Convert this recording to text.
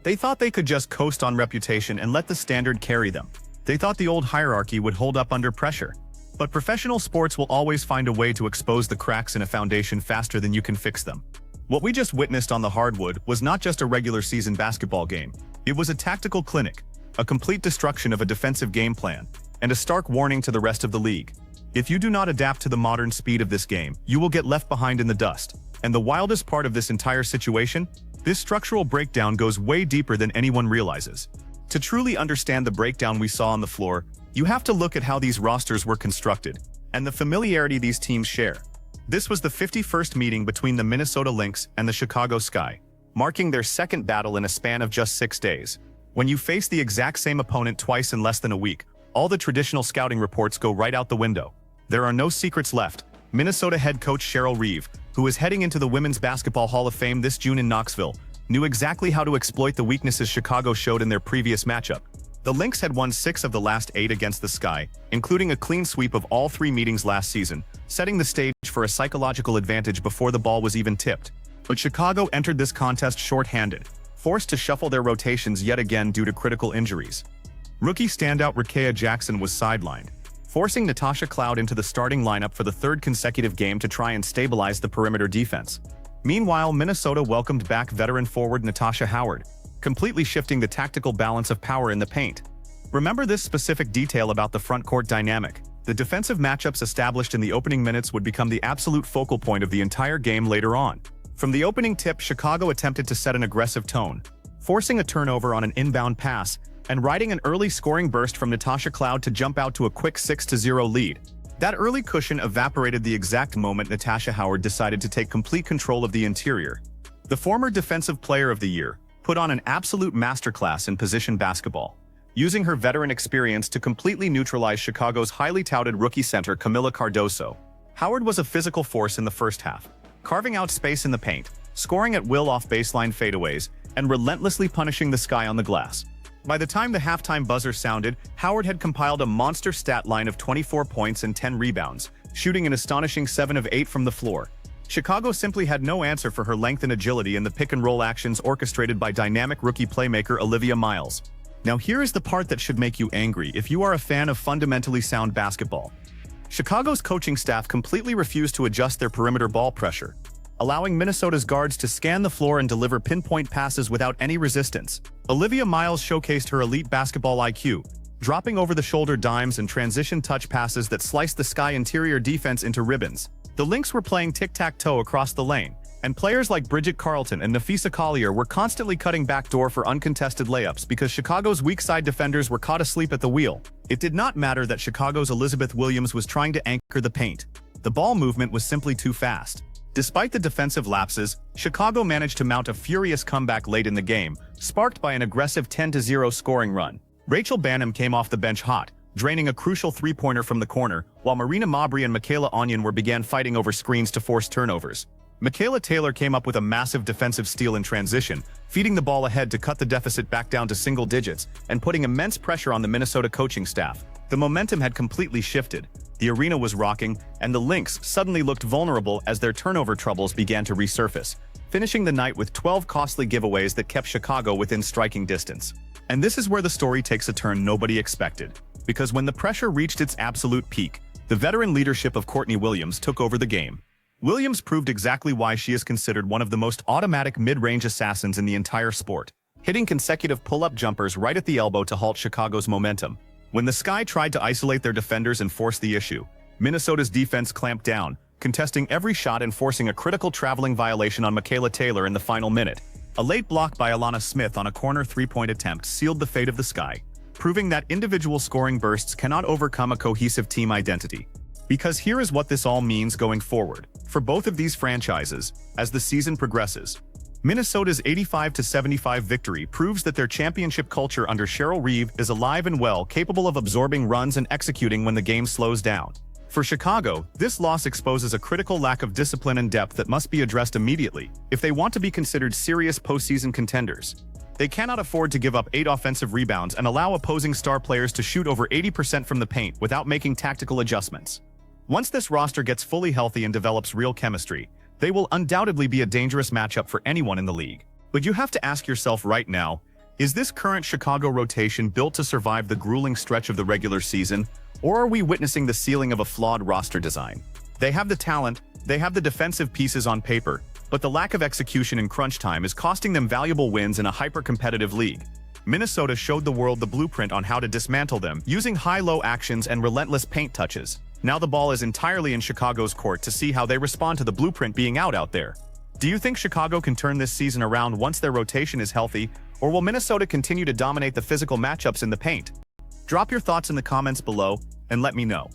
They thought they could just coast on reputation and let the standard carry them. They thought the old hierarchy would hold up under pressure. But professional sports will always find a way to expose the cracks in a foundation faster than you can fix them. What we just witnessed on the hardwood was not just a regular season basketball game. It was a tactical clinic, a complete destruction of a defensive game plan, and a stark warning to the rest of the league. If you do not adapt to the modern speed of this game, you will get left behind in the dust. And the wildest part of this entire situation? This structural breakdown goes way deeper than anyone realizes. To truly understand the breakdown we saw on the floor, you have to look at how these rosters were constructed, and the familiarity these teams share. This was the 51st meeting between the Minnesota Lynx and the Chicago Sky, marking their second battle in a span of just 6 days. When you face the exact same opponent twice in less than a week, all the traditional scouting reports go right out the window. There are no secrets left. Minnesota head coach Cheryl Reeve, who is heading into the Women's Basketball Hall of Fame this June in Knoxville, knew exactly how to exploit the weaknesses Chicago showed in their previous matchup. The Lynx had won 6 of the last 8 against the Sky, including a clean sweep of all 3 meetings last season, setting the stage for a psychological advantage before the ball was even tipped. But Chicago entered this contest short-handed, forced to shuffle their rotations yet again due to critical injuries. Rookie standout Rickea Jackson was sidelined, forcing Natasha Howard into the starting lineup for the 3rd consecutive game to try and stabilize the perimeter defense. Meanwhile, Minnesota welcomed back veteran forward Natasha Howard, completely shifting the tactical balance of power in the paint. Remember this specific detail about the front court dynamic. The defensive matchups established in the opening minutes would become the absolute focal point of the entire game later on. From the opening tip, Chicago attempted to set an aggressive tone, forcing a turnover on an inbound pass and riding an early scoring burst from Natasha Howard to jump out to a quick 6-0 lead. That early cushion evaporated the exact moment Natasha Howard decided to take complete control of the interior. The former Defensive Player of the Year put on an absolute masterclass in position basketball, using her veteran experience to completely neutralize Chicago's highly touted rookie center Kamilla Cardoso. Howard was a physical force in the first half, carving out space in the paint, scoring at will off baseline fadeaways, and relentlessly punishing the Sky on the glass. By the time the halftime buzzer sounded, Howard had compiled a monster stat line of 24 points and 10 rebounds, shooting an astonishing 7 of 8 from the floor. Chicago simply had no answer for her length and agility in the pick-and-roll actions orchestrated by dynamic rookie playmaker Olivia Miles. Now here is the part that should make you angry if you are a fan of fundamentally sound basketball. Chicago's coaching staff completely refused to adjust their perimeter ball pressure, allowing Minnesota's guards to scan the floor and deliver pinpoint passes without any resistance. Olivia Miles showcased her elite basketball IQ, dropping over-the-shoulder dimes and transition touch passes that sliced the Sky interior defense into ribbons. The Lynx were playing tic-tac-toe across the lane, and players like Bridget Carlton and Nafisa Collier were constantly cutting backdoor for uncontested layups because Chicago's weak-side defenders were caught asleep at the wheel. It did not matter that Chicago's Elizabeth Williams was trying to anchor the paint. The ball movement was simply too fast. Despite the defensive lapses, Chicago managed to mount a furious comeback late in the game, sparked by an aggressive 10-0 scoring run. Rachel Banham came off the bench hot, draining a crucial three-pointer from the corner, while Marina Mabrey and Michaela Onyen began fighting over screens to force turnovers. Michaela Taylor came up with a massive defensive steal in transition, feeding the ball ahead to cut the deficit back down to single digits and putting immense pressure on the Minnesota coaching staff. The momentum had completely shifted. The arena was rocking, and the Lynx suddenly looked vulnerable as their turnover troubles began to resurface, finishing the night with 12 costly giveaways that kept Chicago within striking distance. And this is where the story takes a turn nobody expected. Because when the pressure reached its absolute peak, the veteran leadership of Courtney Williams took over the game. Williams proved exactly why she is considered one of the most automatic mid-range assassins in the entire sport, hitting consecutive pull-up jumpers right at the elbow to halt Chicago's momentum. When the Sky tried to isolate their defenders and force the issue, Minnesota's defense clamped down, contesting every shot and forcing a critical traveling violation on Michaela Taylor in the final minute. A late block by Alana Smith on a corner three-point attempt sealed the fate of the Sky, proving that individual scoring bursts cannot overcome a cohesive team identity. Because here is what this all means going forward for both of these franchises as the season progresses. Minnesota's 85-75 victory proves that their championship culture under Cheryl Reeve is alive and well, capable of absorbing runs and executing when the game slows down. For Chicago, this loss exposes a critical lack of discipline and depth that must be addressed immediately if they want to be considered serious postseason contenders. They cannot afford to give up 8 offensive rebounds and allow opposing star players to shoot over 80% from the paint without making tactical adjustments. Once this roster gets fully healthy and develops real chemistry, they will undoubtedly be a dangerous matchup for anyone in the league. But you have to ask yourself right now, Is this current Chicago rotation built to survive the grueling stretch of the regular season, or are we witnessing the ceiling of a flawed roster design? They have the talent, they have the defensive pieces on paper, but the lack of execution in crunch time is costing them valuable wins in a hyper-competitive league. Minnesota showed the world the blueprint on how to dismantle them, using high-low actions and relentless paint touches. Now the ball is entirely in Chicago's court to see how they respond to the blueprint being out there. Do you think Chicago can turn this season around once their rotation is healthy, or will Minnesota continue to dominate the physical matchups in the paint? Drop your thoughts in the comments below and let me know.